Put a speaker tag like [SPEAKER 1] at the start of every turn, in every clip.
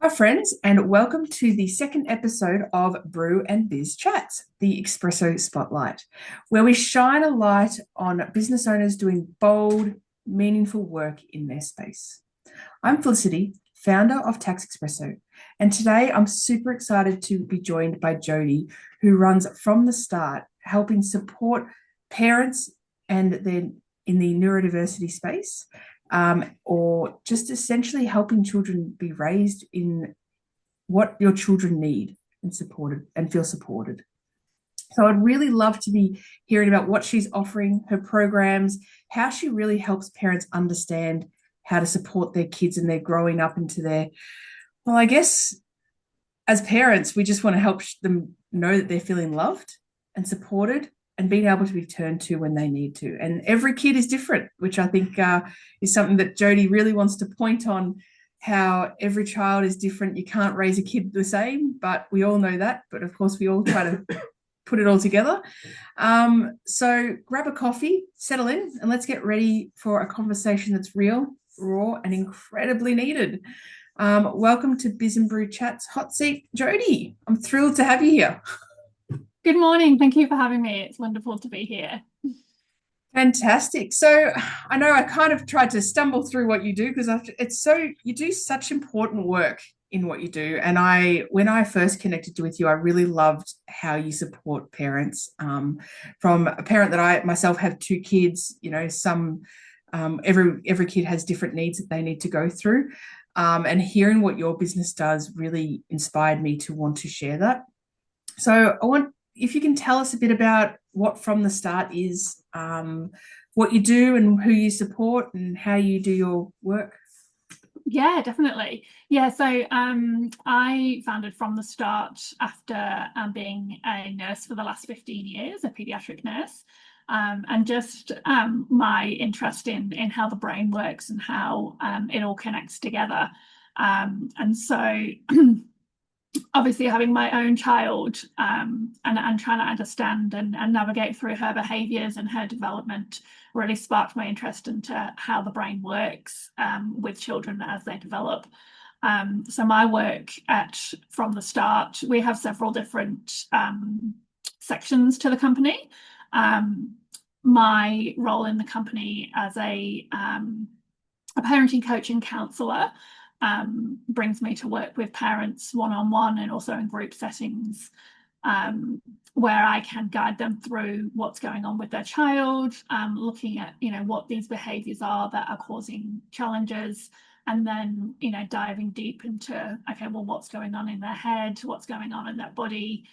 [SPEAKER 1] Hi, friends, and welcome to the second episode of Brew and Biz Chats, the Espresso Spotlight, where we shine a light on business owners doing bold, meaningful work in their space. I'm Felicity, founder of Tax Espresso, and today I'm super excited to be joined by Jodie, who runs From the Start, helping support parents and then in the neurodiversity space, or just essentially helping children be raised in what your children need and supported and feel supported. So I'd really love to be hearing about what she's offering, her programs, how she really helps parents understand how to support their kids and they're growing up into their, well, I guess as parents, we just want to help them know that they're feeling loved and supported and being able to be turned to when they need to. And every kid is different, which I think is something that Jodie really wants to point on, how every child is different. You can't raise a kid the same, but we all know that. But of course, we all try to put it all together. So grab a coffee, settle in, and let's get ready for a conversation that's real, raw, and incredibly needed. Welcome to Biz and Brew Chats Hot Seat, Jodie. I'm thrilled to have you here.
[SPEAKER 2] Good morning. Thank you for having me. It's wonderful to be here.
[SPEAKER 1] Fantastic. So I know I kind of tried to stumble through what you do because you do such important work in what you do. And when I first connected with you, I really loved how you support parents. From a parent that I myself have two kids, every kid has different needs that they need to go through. And hearing what your business does really inspired me to want to share that. So if you can tell us a bit about what From the Start is, what you do and who you support and how you do your work.
[SPEAKER 2] Yeah, definitely. Yeah, so I founded From the Start after being a nurse for the last 15 years, a pediatric nurse, and just my interest in how the brain works and how it all connects together. And so obviously having my own child and trying to understand and navigate through her behaviours and her development really sparked my interest into how the brain works with children as they develop. So my work at From the Start, we have several different sections to the company. My role in the company as a parenting coach and counsellor brings me to work with parents one-on-one and also in group settings where I can guide them through what's going on with their child, looking at, what these behaviours are that are causing challenges, and then, diving deep into, okay, well, what's going on in their head, what's going on in their body,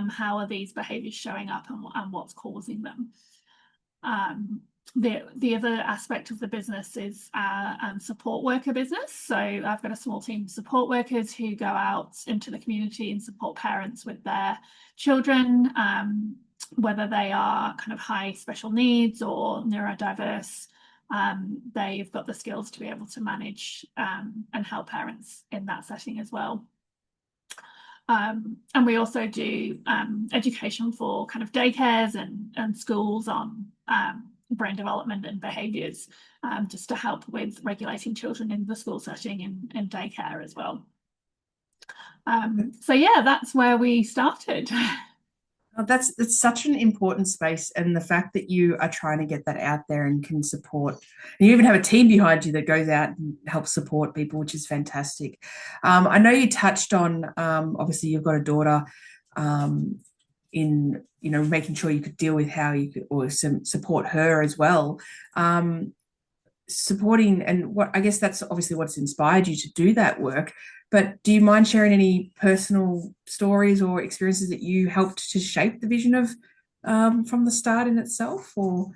[SPEAKER 2] how are these behaviours showing up and what's causing them. The other aspect of the business is support worker business. So I've got a small team of support workers who go out into the community and support parents with their children, whether they are kind of high special needs or neurodiverse. They've got the skills to be able to manage and help parents in that setting as well. And we also do education for kind of daycares and schools on brain development and behaviours, just to help with regulating children in the school setting and daycare as well. So yeah, that's where we started.
[SPEAKER 1] Oh, that's such an important space, and the fact that you are trying to get that out there and can support, and you even have a team behind you that goes out and helps support people, which is fantastic. I know you touched on obviously you've got a daughter, in making sure you could deal with how you could or support her as well. Supporting and what I guess that's obviously what's inspired you to do that work. But do you mind sharing any personal stories or experiences that you helped to shape the vision of From the Start in itself, or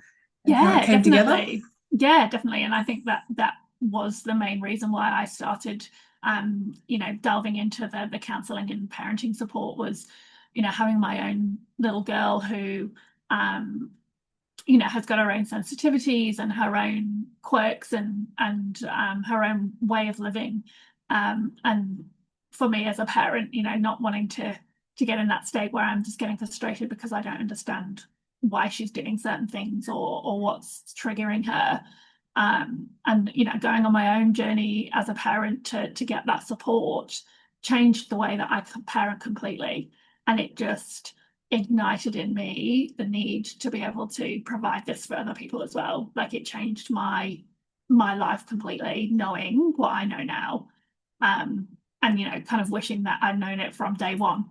[SPEAKER 1] and how it
[SPEAKER 2] Yeah,
[SPEAKER 1] came together?
[SPEAKER 2] definitely. Yeah, definitely. And I think that was the main reason why I started delving into the counselling and parenting support was, having my own little girl who has got her own sensitivities and her own quirks and her own way of living. And for me as a parent, not wanting to get in that state where I'm just getting frustrated because I don't understand why she's doing certain things or what's triggering her. And going on my own journey as a parent to get that support changed the way that I parent completely. And it just ignited in me the need to be able to provide this for other people as well. Like, it changed my life completely, knowing what I know now. And kind of wishing that I'd known it from day one.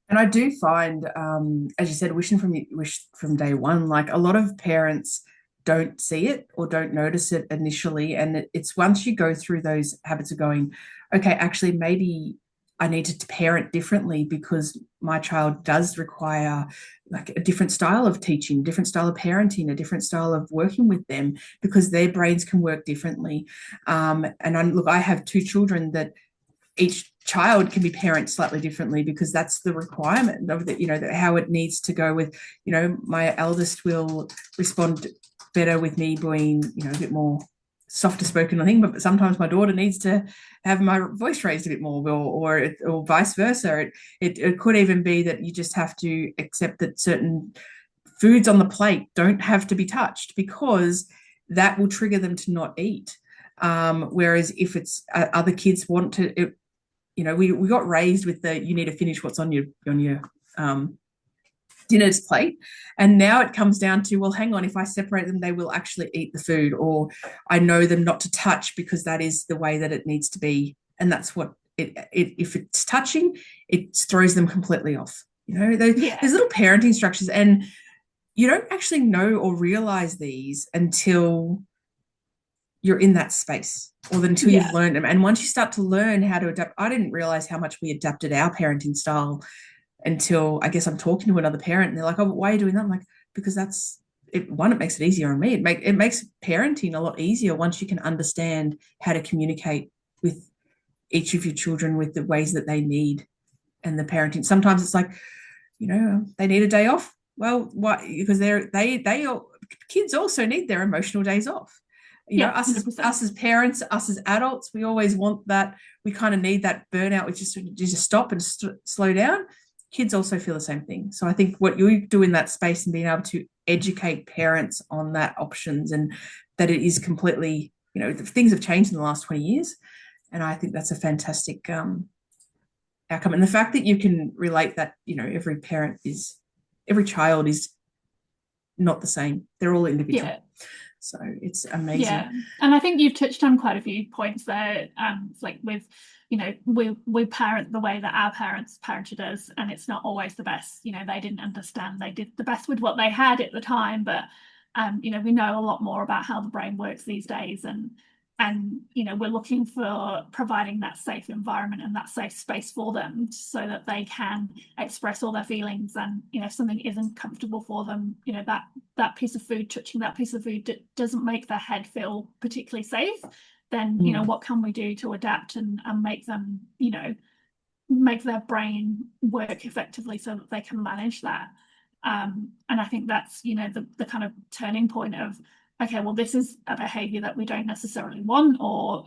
[SPEAKER 1] And I do find, as you said, wish from day one, like a lot of parents don't see it or don't notice it initially. And it's once you go through those habits of going, okay, actually, maybe I need to parent differently because my child does require like a different style of teaching, different style of parenting, a different style of working with them because their brains can work differently. Look, I have two children that each child can be parented slightly differently because that's the requirement of how it needs to go with, my eldest will respond better with me being, a bit more softer spoken, I think, but sometimes my daughter needs to have my voice raised a bit more, or vice versa. It could even be that you just have to accept that certain foods on the plate don't have to be touched because that will trigger them to not eat. Whereas if it's other kids want to, we got raised with you need to finish what's on your dinner's plate, and now it comes down to, well, hang on, if I separate them, they will actually eat the food, or I know them not to touch because that is the way that it needs to be, and that's what if it's touching, it throws them completely off. There's little parenting structures, and you don't actually know or realize these until you're in that space, or until you've learned them. And once you start to learn how to adapt, I didn't realize how much we adapted our parenting style until I guess I'm talking to another parent and they're like, oh, why are you doing that? I'm like, because that's it. One, it makes it easier on me. It makes parenting a lot easier once you can understand how to communicate with each of your children with the ways that they need and the parenting. Sometimes it's like, they need a day off. Well, why? Because kids also need their emotional days off. Us as parents, us as adults, we always want that. We kind of need that burnout. We just stop and slow down. Kids also feel the same thing. So I think what you do in that space and being able to educate parents on that options, and that it is completely, things have changed in the last 20 years. And I think that's a fantastic outcome. And the fact that you can relate that, every child is not the same. They're all individual. Yeah. So it's amazing.
[SPEAKER 2] Yeah. And I think you've touched on quite a few points there. Like with, we parent the way that our parents parented us, and it's not always the best. They didn't understand. They did the best with what they had at the time, but we know a lot more about how the brain works these days, and we're looking for providing that safe environment and that safe space for them so that they can express all their feelings. And if something isn't comfortable for them, that piece of food, touching that piece of food doesn't make their head feel particularly safe, then what can we do to adapt and make them, make their brain work effectively so that they can manage that. And I think that's the kind of turning point of, okay, well, this is a behavior that we don't necessarily want, or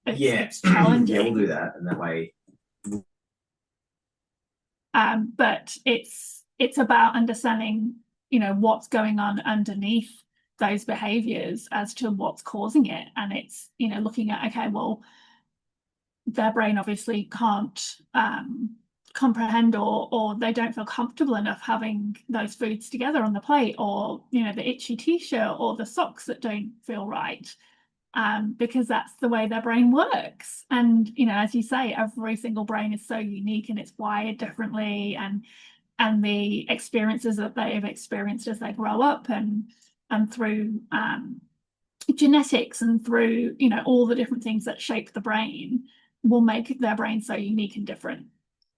[SPEAKER 2] it's challenging.
[SPEAKER 3] Yeah, we'll do that, and that way.
[SPEAKER 2] But it's about understanding what's going on underneath those behaviors as to what's causing it, and it's looking at, okay, well, their brain obviously can't comprehend, or they don't feel comfortable enough having those foods together on the plate, or the itchy t-shirt or the socks that don't feel right, because that's the way their brain works. And as you say, every single brain is so unique and it's wired differently, and the experiences that they've experienced as they grow up, and through genetics, and through all the different things that shape the brain, will make their brain so unique and different.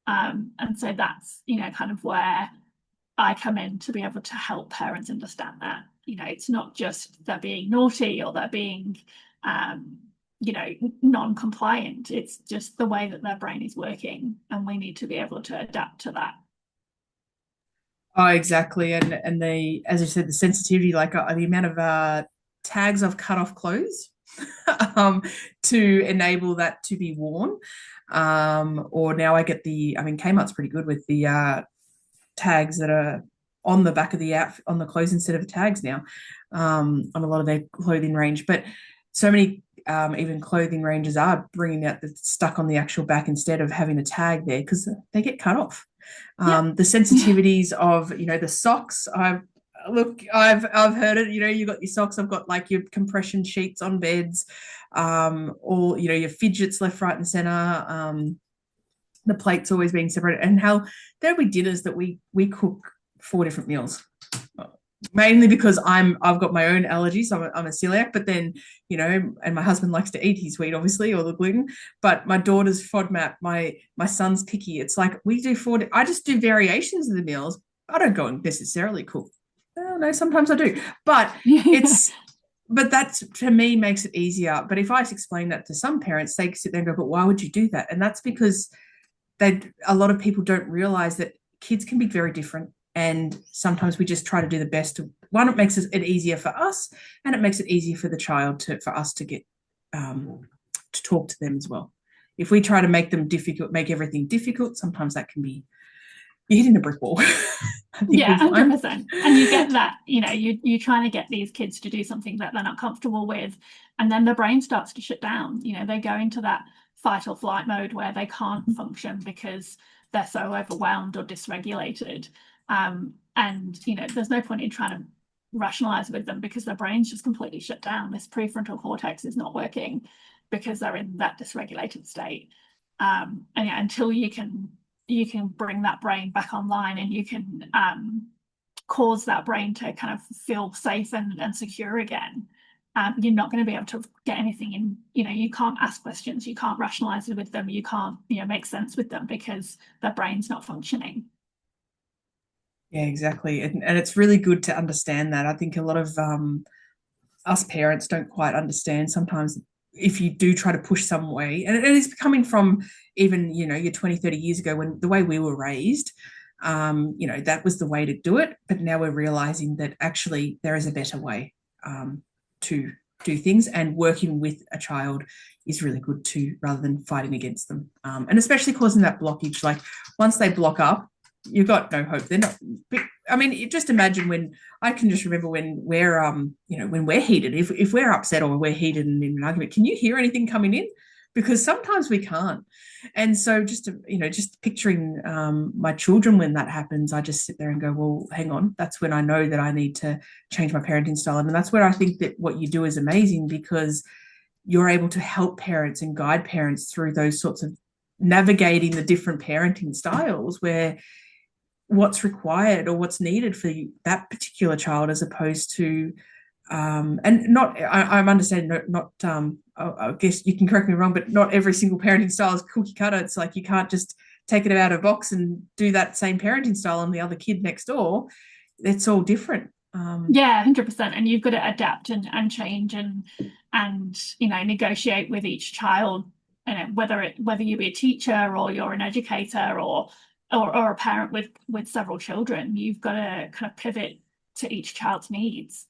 [SPEAKER 2] And so that's kind of where I come in to be able to help parents understand that it's not just they're being naughty or they're being non-compliant. It's just the way that their brain is working, and we need to be able to adapt to that.
[SPEAKER 1] Oh, exactly. And the, as you said, the sensitivity, like the amount of tags I've cut off clothes to enable that to be worn. Or now I get Kmart's pretty good with the tags that are on the back of the on the clothes instead of tags now, on a lot of their clothing range. But so many even clothing ranges are bringing out the stuck on the actual back instead of having a tag there, because they get cut off.
[SPEAKER 2] Yep.
[SPEAKER 1] The sensitivities of, the socks. I've heard it. You got your socks. I've got like your compression sheets on beds, or your fidgets left, right, and center. The plates always being separated, and how there'll be dinners that we cook 4 different meals, mainly because I've got my own allergies. I'm a celiac, but then and my husband likes to eat his wheat, obviously, or the gluten. But my daughter's FODMAP, my son's picky. It's like we do 4. I just do variations of the meals. I don't go and necessarily cook. Oh, no, sometimes I do, but that to me makes it easier. But if I explain that to some parents, they sit there and go, "But why would you do that?" And that's because a lot of people don't realize that kids can be very different. And sometimes we just try to do the best. One, it makes it easier for us, and it makes it easier for the child for us to get to talk to them as well. If we try to make them difficult, make everything difficult, sometimes that can be hitting a brick wall.
[SPEAKER 2] Yeah, 100%. And you get that, you're trying to get these kids to do something that they're not comfortable with, and then the brain starts to shut down. They go into that fight or flight mode where they can't function because they're so overwhelmed or dysregulated. And there's no point in trying to rationalize with them because their brain's just completely shut down. This prefrontal cortex is not working because they're in that dysregulated state. And yeah, until you can bring that brain back online, and you can cause that brain to kind of feel safe and secure again, you're not going to be able to get anything in. You can't ask questions, you can't rationalize it with them, you can't make sense with them because their brain's not functioning.
[SPEAKER 1] Yeah, exactly. And it's really good to understand that. I think a lot of us parents don't quite understand sometimes. If you do try to push some way, and it is coming from even your 20, 30 years ago, when the way we were raised, that was the way to do it. But now we're realizing that actually there is a better way to do things, and working with a child is really good too, rather than fighting against them, and especially causing that blockage. Like once they block up, you've got no hope. They're not. I mean, just imagine when I can just remember when we're when we're heated. If we're upset or we're heated and in an argument, can you hear anything coming in? Because sometimes we can't. And so just picturing my children when that happens, I just sit there and go, well, hang on. That's when I know that I need to change my parenting style. And that's where I think that what you do is amazing, because you're able to help parents and guide parents through those sorts of navigating the different parenting styles, where what's required or what's needed for that particular child, as opposed to and not, I'm understanding, not I guess you can correct me wrong, but not every single parenting style is cookie cutter. It's like you can't just take it out of a box and do that same parenting style on the other kid next door. It's all different.
[SPEAKER 2] Yeah, 100%. And you've got to adapt and change and negotiate with each child. Whether you be a teacher or you're an educator or a parent with several children, you've got to kind of pivot to each child's needs.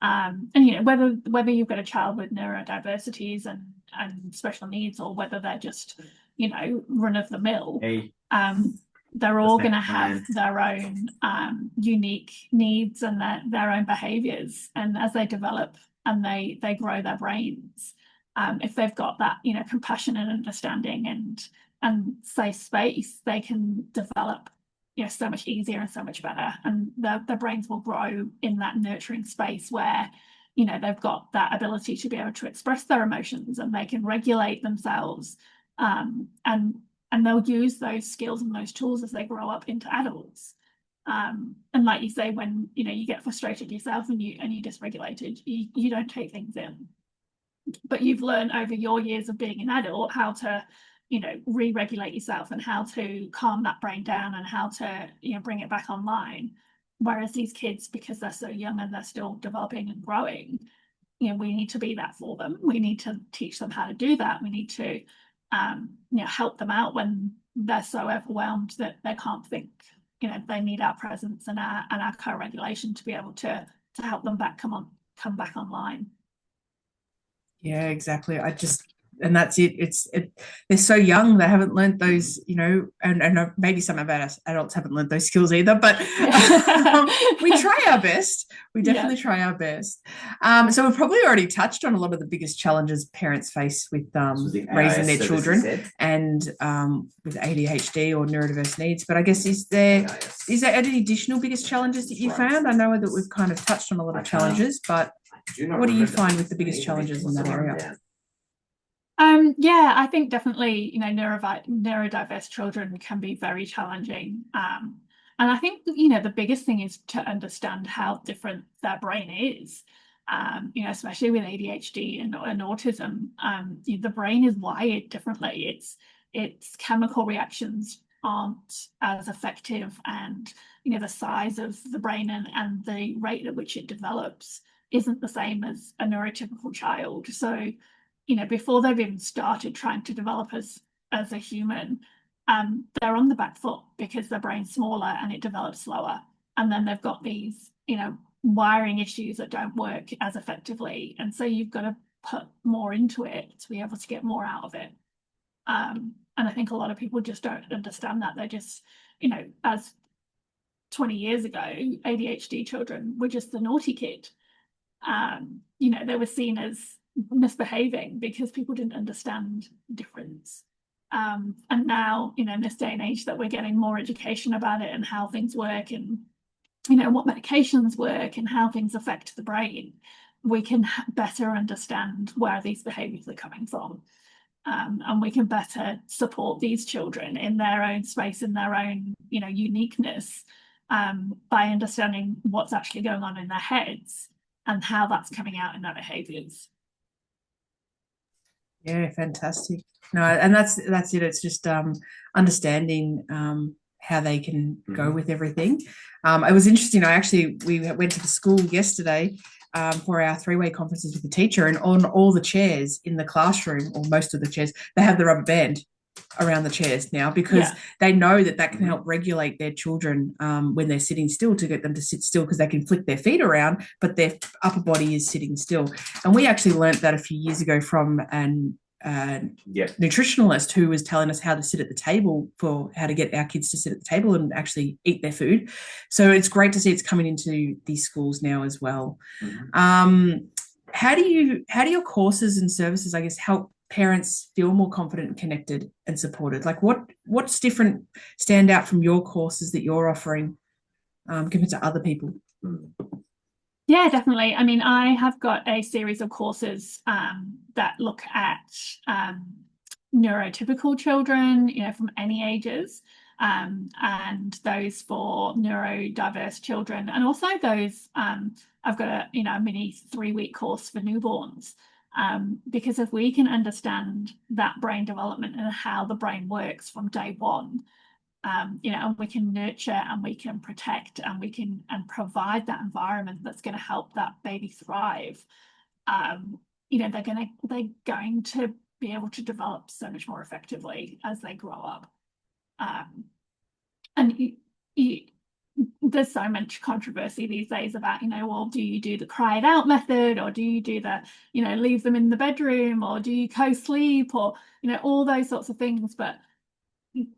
[SPEAKER 2] And whether you've got a child with neurodiversities and special needs, or whether they're just run of the mill, they're all going to have their own unique needs and their own behaviours. And as they develop and they grow their brains, if they've got that compassion and understanding and safe space, they can develop so much easier and so much better, and their brains will grow in that nurturing space where they've got that ability to be able to express their emotions, and they can regulate themselves, and they'll use those skills and those tools as they grow up into adults. And like you say, when you get frustrated yourself and you're dysregulated, you don't take things in, but you've learned over your years of being an adult how to re-regulate yourself and how to calm that brain down and how to bring it back online. Whereas these kids, because they're so young and they're still developing and growing, we need to be that for them. We need to teach them how to do that. We need to help them out when they're so overwhelmed that they can't think. They need our presence and our co-regulation to be able to help them come back online.
[SPEAKER 1] Yeah, exactly. and that's it. They're so young, they haven't learned those, and maybe some of us adults haven't learned those skills either, but we try our best. We definitely try our best. So we've probably already touched on a lot of the biggest challenges parents face with raising their children and with ADHD or neurodiverse needs. But I guess is there any additional biggest challenges that you found? I know that we've kind of touched on a lot of challenges, but what do you find with the biggest challenges in that area?
[SPEAKER 2] Yeah, I think definitely, neurodiverse children can be very challenging. And I think, the biggest thing is to understand how different their brain is. Especially with ADHD and autism, the brain is wired differently. Its chemical reactions aren't as effective, and the size of the brain and the rate at which it develops isn't the same as a neurotypical child. So, before they've even started trying to develop as a human, they're on the back foot because their brain's smaller and it develops slower. And then they've got these, wiring issues that don't work as effectively. And so you've got to put more into it to be able to get more out of it. And I think a lot of people just don't understand that. They're just, as 20 years ago, ADHD children were just the naughty kid. They were seen as misbehaving because people didn't understand difference. And now, in this day and age that we're getting more education about it and how things work and, what medications work and how things affect the brain, we can better understand where these behaviours are coming from. And we can better support these children in their own space, in their own, uniqueness, by understanding what's actually going on in their heads and how that's coming out in their behaviours.
[SPEAKER 1] Yeah, fantastic. No, and that's it. It's just understanding how they can go with everything. It was interesting. We went to the school yesterday for our three-way conferences with the teacher, and on all the chairs in the classroom, or most of the chairs, they have the rubber band around the chairs now because they know that can help regulate their children when they're sitting still, to get them to sit still, because they can flick their feet around, but their upper body is sitting still. And we actually learnt that a few years ago from an nutritionalist who was telling us how to sit at the table, for how to get our kids to sit at the table and actually eat their food. So it's great to see it's coming into these schools now as well. How do your courses and services, I guess, help parents feel more confident and connected and supported? Like what's different, stand out from your courses that you're offering compared to other people?
[SPEAKER 2] Yeah, definitely. I mean, I have got a series of courses that look at neurotypical children, from any ages, and those for neurodiverse children, and also those I've got a mini 3-week course for newborns, because if we can understand that brain development and how the brain works from day one, and we can nurture and we can protect and we can provide that environment that's going to help that baby thrive. They're going to be able to develop so much more effectively as they grow up. And there's so much controversy these days about, well, do you do the cry it out method, or do you do the, leave them in the bedroom, or do you co-sleep, or, all those sorts of things. But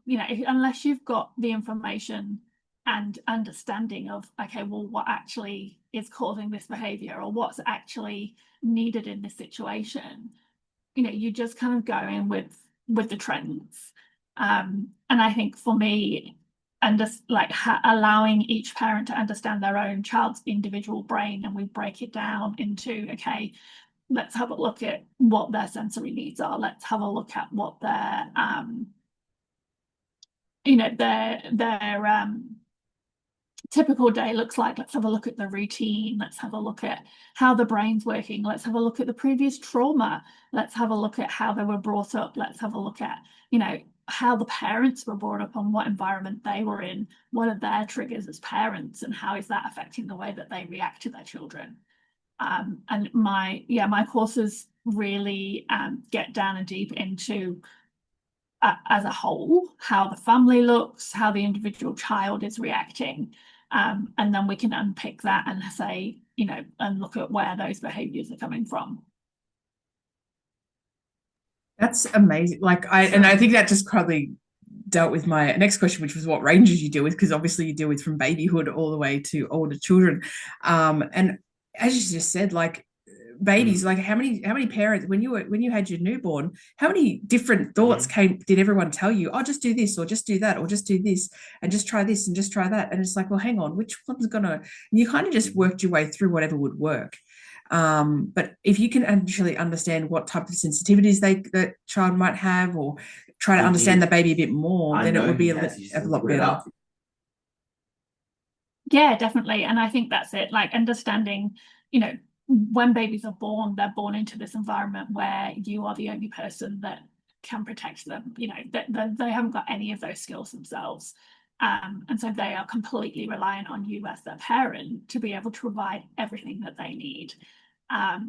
[SPEAKER 2] unless you've got the information and understanding of, okay, well, what actually is causing this behavior, or what's actually needed in this situation, you just kind of go in with the trends. And I think for me, and just allowing each parent to understand their own child's individual brain, and we break it down into, okay, let's have a look at what their sensory needs are. Let's have a look at what their their typical day looks like. Let's have a look at the routine. Let's have a look at how the brain's working. Let's have a look at the previous trauma. Let's have a look at how they were brought up. Let's have a look at, how the parents were brought up, and what environment they were in. What are their triggers as parents, and how is that affecting the way that they react to their children? And my courses really get down and deep into as a whole, how the family looks, how the individual child is reacting. And then we can unpick that and say, and look at where those behaviours are coming from.
[SPEAKER 1] That's amazing. And I think that just probably dealt with my next question, which was what ranges you deal with, because obviously you deal with from babyhood all the way to older children. And as you just said, like babies, like how many parents when you had your newborn, how many different thoughts did everyone tell you? Oh, just do this or just do that or just do this and just try this and just try that. And it's like, well, hang on, which one's gonna, and you kind of just worked your way through whatever would work. But if you can actually understand what type of sensitivities that child might have, or try to understand the baby a bit more, then it would be a lot better.
[SPEAKER 2] Yeah, definitely. And I think that's it, like understanding, when babies are born, they're born into this environment where you are the only person that can protect them. They haven't got any of those skills themselves. And so they are completely reliant on you as their parent to be able to provide everything that they need. That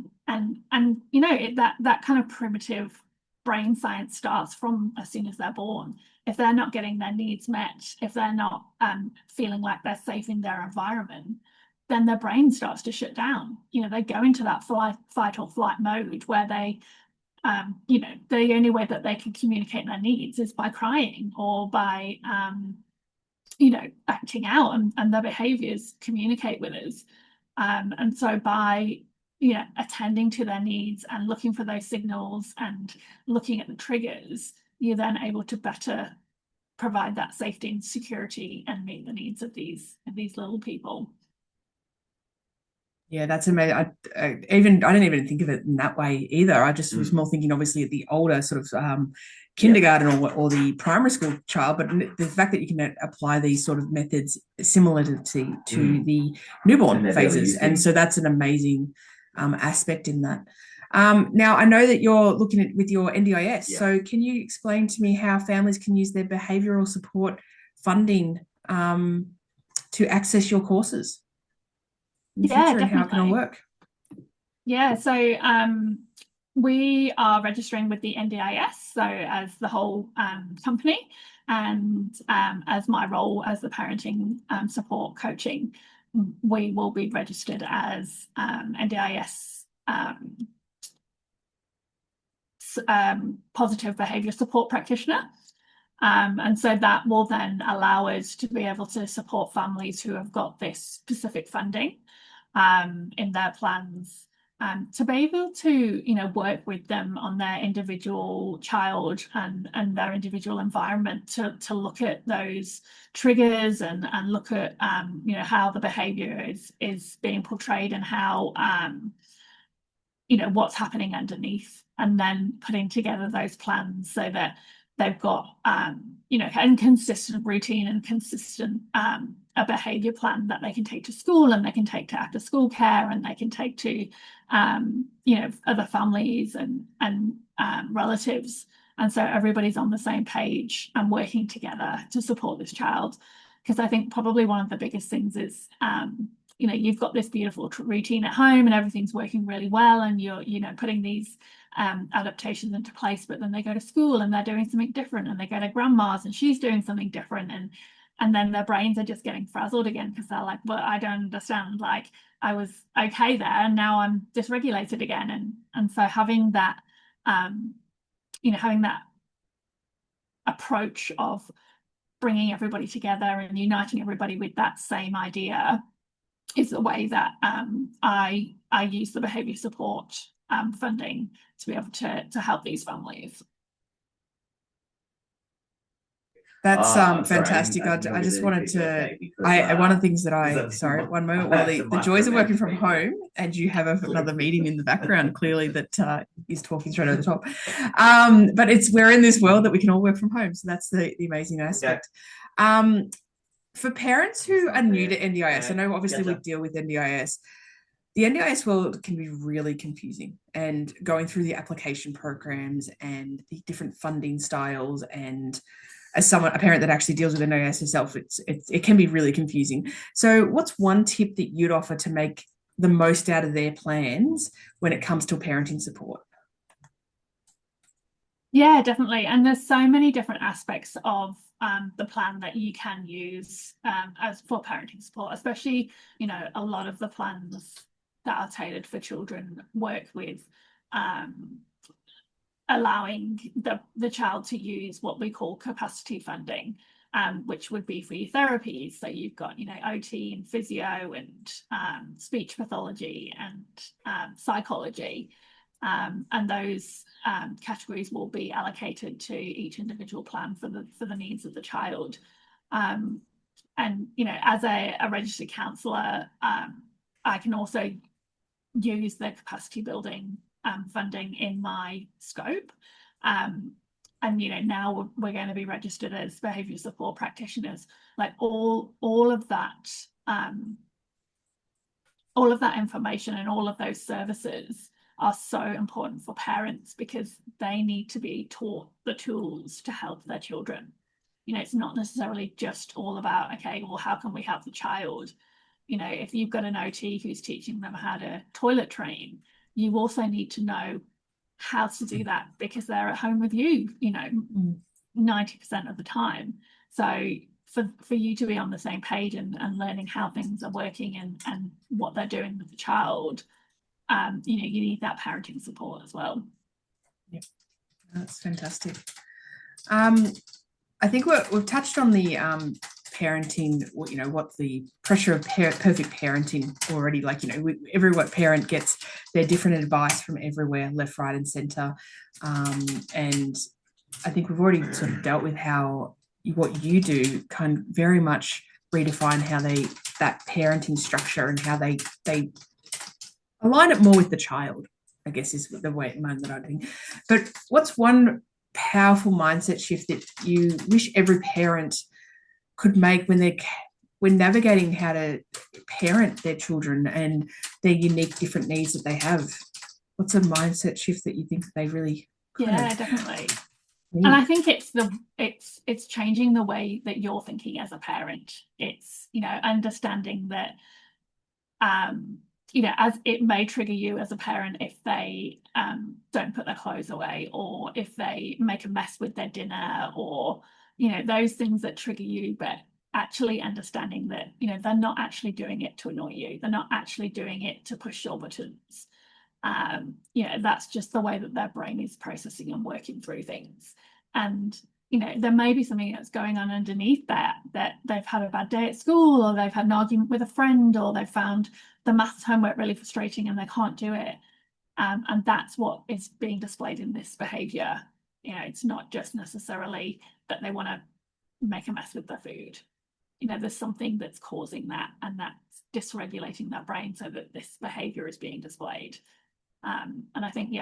[SPEAKER 2] kind of primitive brain science starts from as soon as they're born. If they're not getting their needs met, if they're not feeling like they're safe in their environment, then their brain starts to shut down. They go into that fight or flight mode where the only way that they can communicate their needs is by crying or by acting out, and their behaviours communicate with us. And so by attending to their needs and looking for those signals and looking at the triggers, you're then able to better provide that safety and security and meet the needs of these little people.
[SPEAKER 1] Yeah, that's amazing. I didn't even think of it in that way either. I just was more thinking, obviously, at the older sort of kindergarten or the primary school child, but the fact that you can apply these sort of methods similar to the newborn phases, and so that's an amazing aspect in that. Now, I know that you're looking at with your NDIS, so can you explain to me how families can use their behavioural support funding to access your courses in the future, and how can it work?
[SPEAKER 2] Yeah, so we are registering with the NDIS, so as the whole company, and as my role as the parenting support coaching, we will be registered as NDIS positive behaviour support practitioner. And so that will then allow us to be able to support families who have got this specific funding in their plans, to be able to work with them on their individual child and their individual environment, to look at those triggers and look at how the behaviour is being portrayed and how what's happening underneath, and then putting together those plans so that they've got a consistent routine and consistent a behaviour plan that they can take to school, and they can take to after school care, and they can take to other families and relatives. And so everybody's on the same page and working together to support this child. Because I think probably one of the biggest things is you've got this beautiful routine at home and everything's working really well, and you're putting these adaptations into place, but then they go to school and they're doing something different, and they go to grandma's and she's doing something different, and then their brains are just getting frazzled again, because they're like, well, I don't understand, like I was okay there and now I'm dysregulated again. And so having that having that approach of bringing everybody together and uniting everybody with that same idea is the way that I use the behaviour support funding to be able to help these families.
[SPEAKER 1] That's fantastic. I just wanted to. One of the things that sorry, one moment, while the joys of working from home, and you have another meeting in the background, clearly that is talking straight over the top. But we're in this world that we can all work from home, so that's the amazing aspect. For parents who are new to NDIS, I know obviously we deal with NDIS. The NDIS world can be really confusing, and going through the application programs and the different funding styles, and as a parent that actually deals with NDIS herself, it can be really confusing. So what's one tip that you'd offer to make the most out of their plans when it comes to parenting support?
[SPEAKER 2] Yeah, definitely. And there's so many different aspects of the plan that you can use as for parenting support, especially, a lot of the plans that are tailored for children work with allowing the child to use what we call capacity funding, which would be for your therapies. So you've got, OT and physio and speech pathology and psychology. And those categories will be allocated to each individual plan for the needs of the child. And, as a registered counsellor, I can also use the capacity building funding in my scope. And now we're going to be registered as behaviour support practitioners. Like all of that information and all of those services are so important for parents, because they need to be taught the tools to help their children. It's not necessarily just all about, okay, well, how can we help the child? If you've got an OT who's teaching them how to toilet train, you also need to know how to do that, because they're at home with you, 90% of the time. So for you to be on the same page and learning how things are working and what they're doing with the child, you need that parenting support as well.
[SPEAKER 1] Yeah, that's fantastic. I think we've touched on the parenting, what the pressure of perfect parenting already, every parent gets their different advice from everywhere, left, right and centre. And I think we've already sort of dealt with how what you do kind of very much redefine how that parenting structure and how they align it more with the child, I guess, is the way that I think. But what's one powerful mindset shift that you wish every parent could make when navigating how to parent their children and their unique different needs that they have? What's a mindset shift that you think they really
[SPEAKER 2] definitely need? And I think it's changing the way that you're thinking as a parent. It's understanding that as it may trigger you as a parent if they don't put their clothes away, or if they make a mess with their dinner, or those things that trigger you, but actually understanding that they're not actually doing it to annoy you, they're not actually doing it to push your buttons. That's just the way that their brain is processing and working through things. And there may be something that's going on underneath that they've had a bad day at school, or they've had an argument with a friend, or they've found the maths homework really frustrating and they can't do it. And that's what is being displayed in this behaviour. It's not just necessarily that they want to make a mess with their food. There's something that's causing that, and that's dysregulating their brain so that this behaviour is being displayed. And I think,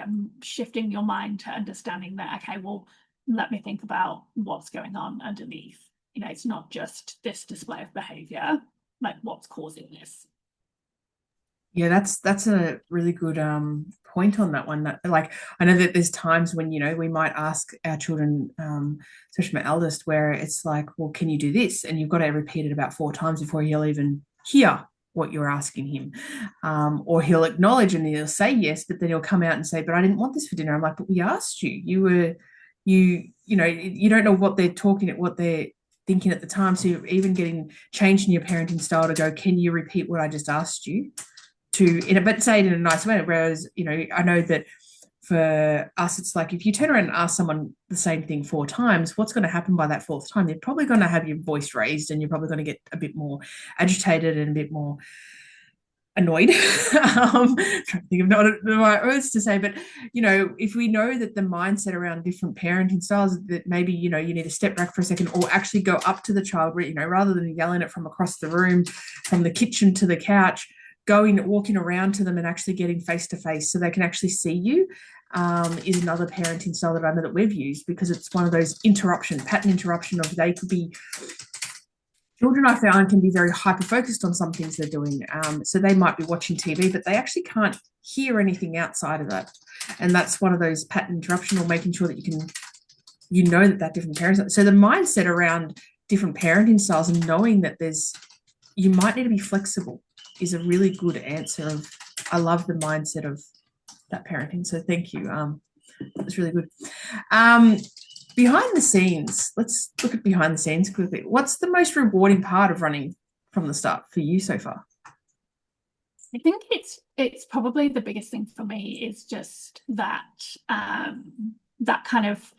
[SPEAKER 2] shifting your mind to understanding that, okay, well, let me think about what's going on underneath. It's not just this display of behaviour, like what's causing this.
[SPEAKER 1] Yeah, that's a really good point on that one. That, I know that there's times when we might ask our children, especially my eldest, where it's like, well, can you do this? And you've got to repeat it about 4 times before he'll even hear what you're asking him, or he'll acknowledge and he'll say yes, but then he'll come out and say, but I didn't want this for dinner. I'm like, but we asked you. You don't know what they're thinking at the time, so you're even getting changed in your parenting style to go, can you repeat what I just asked you? But say it in a nice way. Whereas, I know that for us, it's like if you turn around and ask someone the same thing 4 times, what's going to happen by that 4th time? You're probably going to have your voice raised, and you're probably going to get a bit more agitated and a bit more annoyed. Trying to think of not the right words to say, but if we know that the mindset around different parenting styles, that maybe you need to step back for a second, or actually go up to the child, rather than yelling it from across the room, from the kitchen to the couch, walking around to them and actually getting face to face so they can actually see you, is another parenting style that I know that we've used, because it's one of those pattern interruption of they could be. Children, I found, can be very hyper-focused on some things they're doing. So they might be watching TV, but they actually can't hear anything outside of that. And that's one of those pattern interruption, or making sure that that different parents. So the mindset around different parenting styles and knowing that you might need to be flexible is a really good answer. I love the mindset of that parenting. So thank you. That's really good. Behind the scenes, let's look at behind the scenes quickly. What's the most rewarding part of running from the start for you so far?
[SPEAKER 2] I think it's probably the biggest thing for me is just that that kind of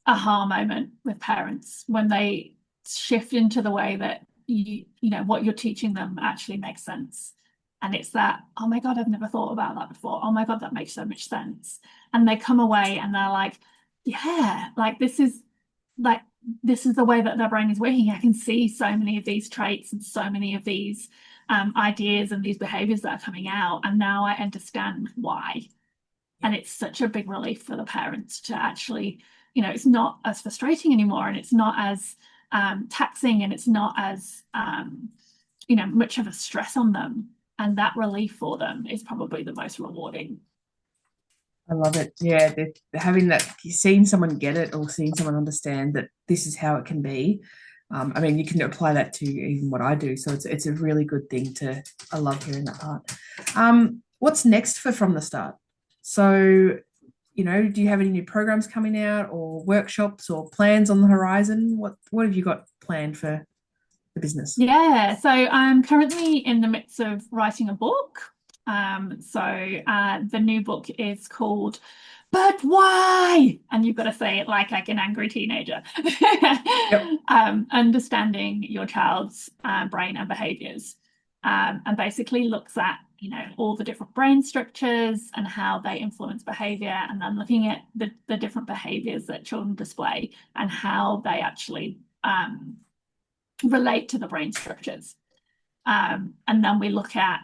[SPEAKER 2] aha moment with parents when they shift into the way that you know what you're teaching them actually makes sense. And it's that, oh my God, I've never thought about that before. Oh my God, that makes so much sense. And they come away and they're like, yeah, like this is the way that their brain is working. I can see so many of these traits and so many of these ideas and these behaviors that are coming out. And now I understand why. And it's such a big relief for the parents to actually, you know, it's not as frustrating anymore, and it's not as taxing, and it's not as, you know, much of a stress on them. And that relief for them is probably the most rewarding.
[SPEAKER 1] I love it. Yeah, having that, seeing someone get it or seeing someone understand that this is how it can be. I mean, you can apply that to even what I do. So it's a really good thing to, I love hearing that part. What's next for From the Start? So, you know, do you have any new programs coming out or workshops or plans on the horizon? What have you got planned for the business?
[SPEAKER 2] Yeah, so I'm currently in the midst of writing a book. The new book is called But Why? And you've got to say it like an angry teenager.
[SPEAKER 1] Yep.
[SPEAKER 2] Understanding your child's brain and behaviors. And basically looks at, you know, all the different brain structures and how they influence behavior, and then looking at the different behaviors that children display and how they actually relate to the brain structures. And then we look at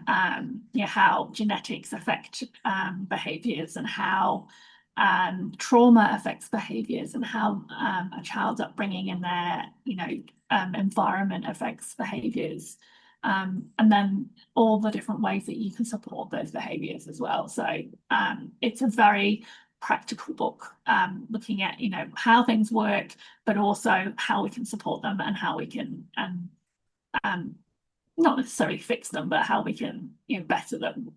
[SPEAKER 2] you know, how genetics affect behaviors, and how trauma affects behaviors, and how a child's upbringing in their, you know, environment affects behaviors. And then all the different ways that you can support those behaviors as well. So it's a very practical book, looking at, you know, how things work, but also how we can support them, and how we can not necessarily fix them, but how we can, you know, better them.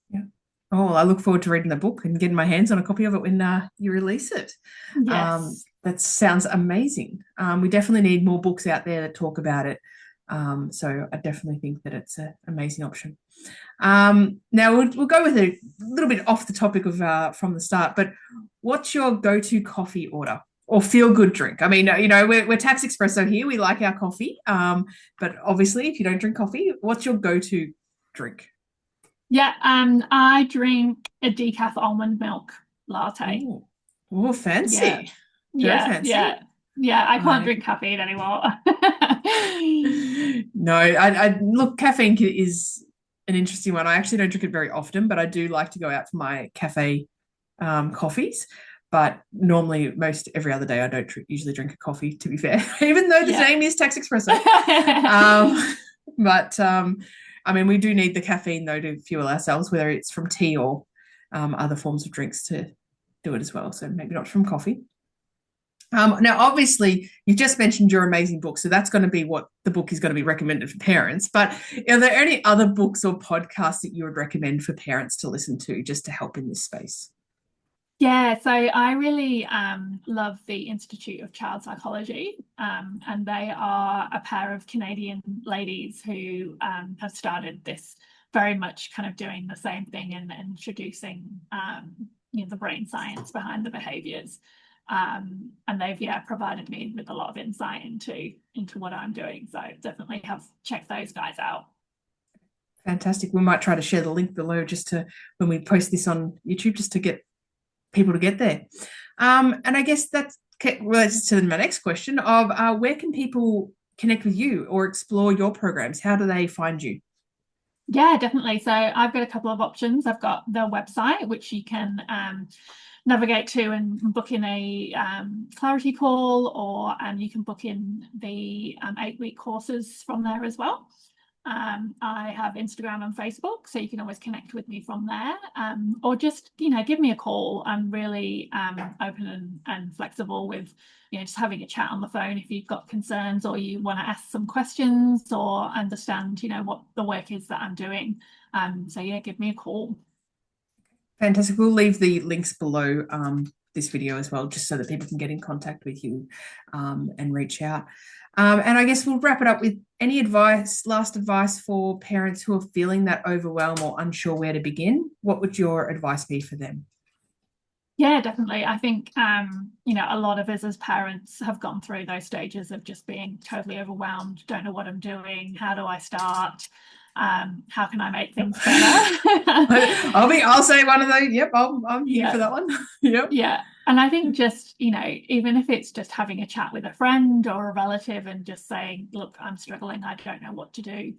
[SPEAKER 1] Yeah. Oh, I look forward to reading the book and getting my hands on a copy of it when you release it.
[SPEAKER 2] Yes.
[SPEAKER 1] That sounds amazing. We definitely need more books out there that talk about it. So I definitely think that it's an amazing option. Now we'll go with a little bit off the topic of From the Start, but what's your go-to coffee order or feel-good drink? I mean, you know, we're Tax Espresso here. We like our coffee. But obviously, if you don't drink coffee, what's your go-to drink?
[SPEAKER 2] Yeah, I drink a decaf almond milk latte.
[SPEAKER 1] Oh,
[SPEAKER 2] Yeah,
[SPEAKER 1] fancy. Very
[SPEAKER 2] yeah,
[SPEAKER 1] fancy.
[SPEAKER 2] yeah, yeah. I can't
[SPEAKER 1] I
[SPEAKER 2] drink caffeine anymore.
[SPEAKER 1] No, I look, caffeine is an interesting one. I actually don't drink it very often, but I do like to go out for my cafe coffees. But normally, most every other day, I don't usually drink a coffee, to be fair, even though the
[SPEAKER 2] Yeah.
[SPEAKER 1] name is Tax Espresso. But I mean, we do need the caffeine, though, to fuel ourselves, whether it's from tea or other forms of drinks to do it as well. So maybe not from coffee. Now, obviously, you've just mentioned your amazing book, so that's going to be what the book is going to be recommended for parents. But are there any other books or podcasts that you would recommend for parents to listen to just to help in this space?
[SPEAKER 2] Yeah, so I really love the Institute of Child Psychology, and they are a pair of Canadian ladies who have started this, very much kind of doing the same thing and introducing you know, the brain science behind the behaviors. And they've provided me with a lot of insight into what I'm doing. So definitely have checked those guys out.
[SPEAKER 1] Fantastic. We might try to share the link below just to when we post this on YouTube, just to get people to get there. And I guess that relates to my next question of where can people connect with you or explore your programs? How do they find you?
[SPEAKER 2] Yeah, definitely. So I've got a couple of options. I've got the website, which you can navigate to and book in a clarity call, or you can book in the 8-week courses from there as well. I have Instagram and Facebook, so you can always connect with me from there, or just, you know, give me a call. I'm really open and flexible with, you know, just having a chat on the phone if you've got concerns or you want to ask some questions or understand, you know, what the work is that I'm doing. So yeah, give me a call.
[SPEAKER 1] Fantastic. We'll leave the links below this video as well, just so that people can get in contact with you and reach out. And I guess we'll wrap it up with any last advice for parents who are feeling that overwhelm or unsure where to begin. What would your advice be for them?
[SPEAKER 2] Yeah, definitely. I think, a lot of us as parents have gone through those stages of just being totally overwhelmed, don't know what I'm doing, how do I start? How can I make things better?
[SPEAKER 1] I'll say one of those. Yep, I'm here for
[SPEAKER 2] Yeah,
[SPEAKER 1] that one. Yep.
[SPEAKER 2] yeah. And I think just, even if it's just having a chat with a friend or a relative and just saying, look, I'm struggling, I don't know what to do.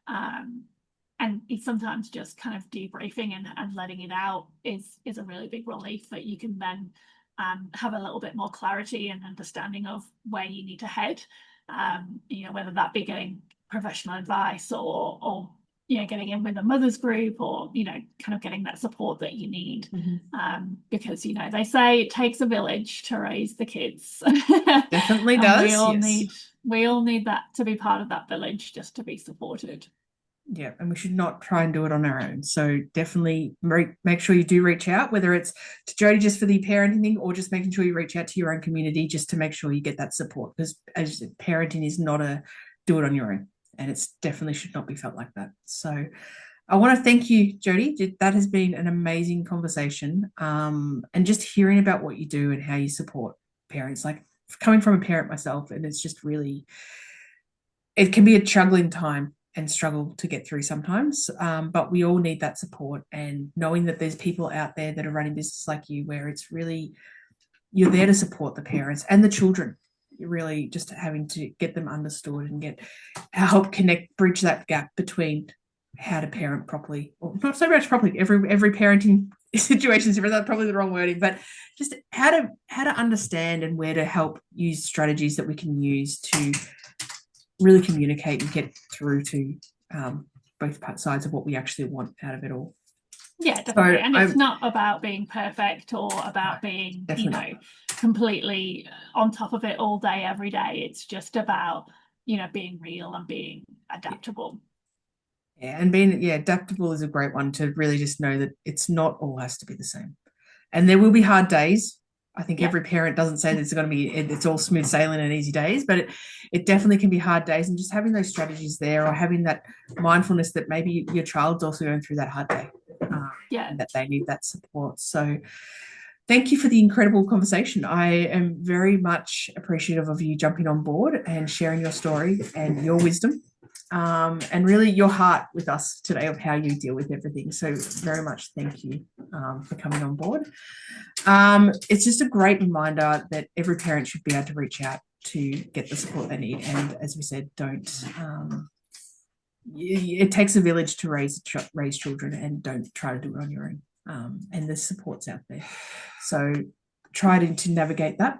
[SPEAKER 2] Um, and it's sometimes just kind of debriefing and letting it out is a really big relief that you can then have a little bit more clarity and understanding of where you need to head. Whether that be getting professional advice or getting in with a mother's group or kind of getting that support that you need. Because they say it takes a village to raise the kids.
[SPEAKER 1] Definitely
[SPEAKER 2] And we
[SPEAKER 1] does.
[SPEAKER 2] all
[SPEAKER 1] Yes.
[SPEAKER 2] need that to be part of that village, just to be supported.
[SPEAKER 1] Yeah, and we should not try and do it on our own. So definitely make sure you do reach out, whether it's to Jodie just for the parenting thing or just making sure you reach out to your own community just to make sure you get that support. Because as you said, parenting is not a do it on your own, and it's definitely should not be felt like that. So I want to thank you, Jodie. That has been an amazing conversation, and just hearing about what you do and how you support parents. Like coming from a parent myself, and it's just really, it can be a juggling time and struggle to get through sometimes. But we all need that support, and knowing that there's people out there that are running business like you, where it's really you're there to support the parents and the children. You're really just having to get them understood and help bridge that gap between how to parent properly, or not so much properly. Every parenting situation is that's probably the wrong wording, but just how to understand and where to help use strategies that we can use to really communicate and get through to both sides of what we actually want out of it all.
[SPEAKER 2] Yeah, definitely. And it's not about being perfect or about being,
[SPEAKER 1] definitely
[SPEAKER 2] completely on top of it all day, every day. It's just about, being real and being adaptable.
[SPEAKER 1] Yeah, and being adaptable is a great one to really just know that it's not all has to be the same. And there will be hard days. I think every parent doesn't say that it's all smooth sailing and easy days, but it definitely can be hard days. And just having those strategies there, or having that mindfulness that maybe your child's also going through that hard day, and that they need that support. So thank you for the incredible conversation. I am very much appreciative of you jumping on board and sharing your story and your wisdom. And really your heart with us today of how you deal with everything. So very much thank you for coming on board. It's just a great reminder that every parent should be able to reach out to get the support they need. And as we said, it takes a village to raise children, and don't try to do it on your own. And there's supports out there. So try to navigate that.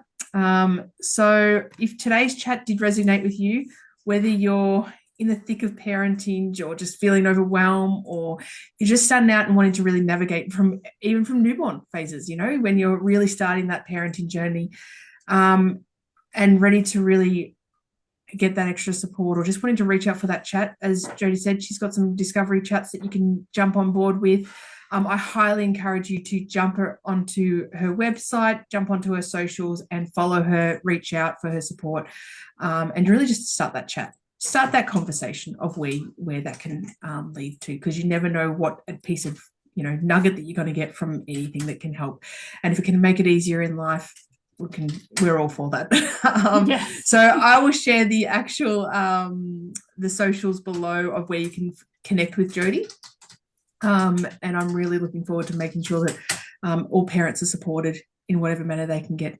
[SPEAKER 1] So if today's chat did resonate with you, whether you're in the thick of parenting or just feeling overwhelmed, or you're just starting out and wanting to really navigate even from newborn phases, when you're really starting that parenting journey, and ready to really get that extra support, or just wanting to reach out for that chat, as Jodie said, she's got some discovery chats that you can jump on board with. I highly encourage you to jump onto her website, jump onto her socials and follow her, reach out for her support, and really just start that chat. Start that conversation of where that can lead to, because you never know what a piece of nugget that you're going to get from anything that can help. And if it can make it easier in life, we're all for that.
[SPEAKER 2] Yes.
[SPEAKER 1] So I will share the actual the socials below of where you can connect with Jodie. And I'm really looking forward to making sure that all parents are supported in whatever manner they can get,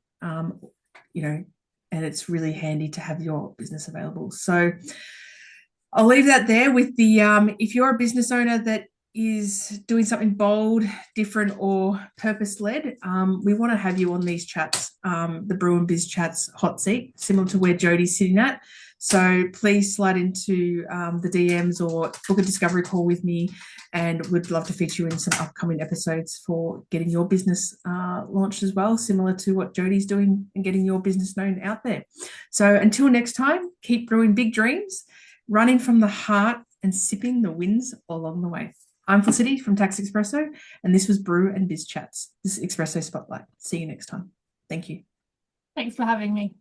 [SPEAKER 1] and it's really handy to have your business available. So I'll leave that there with the, if you're a business owner that is doing something bold, different, or purpose-led, we want to have you on these chats, the Brew Biz Chats hot seat, similar to where Jodie's sitting at. So please slide into the DMs or book a discovery call with me, and we'd love to feature you in some upcoming episodes for getting your business launched as well, similar to what Jodie's doing and getting your business known out there. So until next time, keep brewing big dreams, running from the heart and sipping the wins along the way. I'm Felicity from Tax Espresso, and this was Brew and Biz Chats. This is Espresso Spotlight. See you next time. Thank you.
[SPEAKER 2] Thanks for having me.